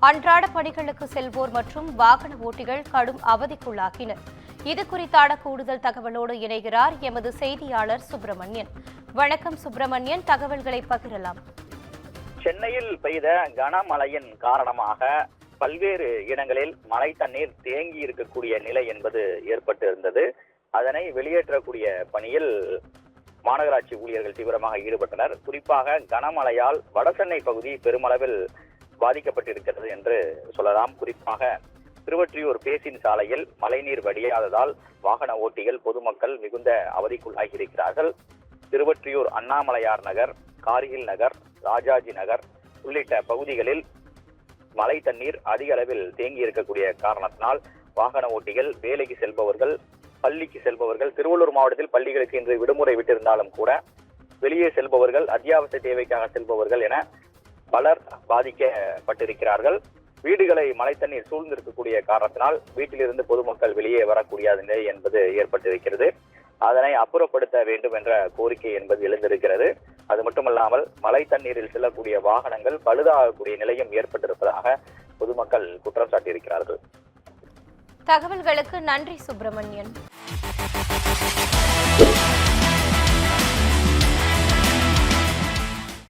அன்றாட பணிகளுக்கு செல்வோர் மற்றும் வாகன ஓட்டிகள் கடும் அவதிக்குள்ளாகினர். இது குறித்தான கூடுதல் தகவலோடு இணைகிறார் எமது செய்தியாளர் சுப்பிரமணியன். வணக்கம் சுப்பிரமணியன், தகவல்களை பகிரலாம். சென்னையில் பெய்த கனமழையின் காரணமாக பல்வேறு இடங்களில் மழை தண்ணீர் தேங்கி இருக்கக்கூடிய நிலை என்பது ஏற்பட்டு இருந்தது. அதனை வெளியேற்றக்கூடிய பணியில் மாநகராட்சி ஊழியர்கள் தீவிரமாக ஈடுபட்டனர். குறிப்பாக கனமழையால் வடசென்னை பகுதி பெருமளவில் பாதிக்கப்பட்டிருக்கிறது என்று சொல்லலாம். குறிப்பாக திருவொற்றியூர் பேசின் சாலையில் மழைநீர் வடியாததால் வாகன ஓட்டிகள் பொதுமக்கள் மிகுந்த அவதிக்குள்ளாகி இருக்கிறார்கள். திருவொற்றியூர் அண்ணாமலையார் நகர், காரிகில் நகர், ராஜாஜி நகர் உள்ளிட்ட பகுதிகளில் மழை தண்ணீர் அதிக அளவில் தேங்கி இருக்கக்கூடிய காரணத்தினால் வாகன ஓட்டிகள், வேலைக்கு செல்பவர்கள், பள்ளிக்கு செல்பவர்கள், திருவள்ளூர் மாவட்டத்தில் பள்ளிகளுக்கு இன்று விடுமுறை விட்டிருந்தாலும் கூட வெளியே செல்பவர்கள், அத்தியாவசிய தேவைக்காக செல்பவர்கள் என பலர் பாதிக்கப்பட்டிருக்கிறார்கள். வீடுகளை மழை தண்ணீர் சூழ்ந்திருக்கக்கூடிய காரணத்தினால் வீட்டிலிருந்து பொதுமக்கள் வெளியே வரக்கூடிய நிலை என்பது ஏற்பட்டிருக்கிறது. அதனை அப்புறப்படுத்த வேண்டும் என்ற கோரிக்கை என்பது எழுந்திருக்கிறது. அது மட்டுமல்லாமல் மழை தண்ணீரில் செல்லக்கூடிய வாகனங்கள் பழுதாகக்கூடிய நிலையும் ஏற்பட்டிருப்பதாக பொதுமக்கள் குற்றம் சாட்டியிருக்கிறார்கள். தகவல்களுக்கு நன்றி சுப்பிரமணியன்.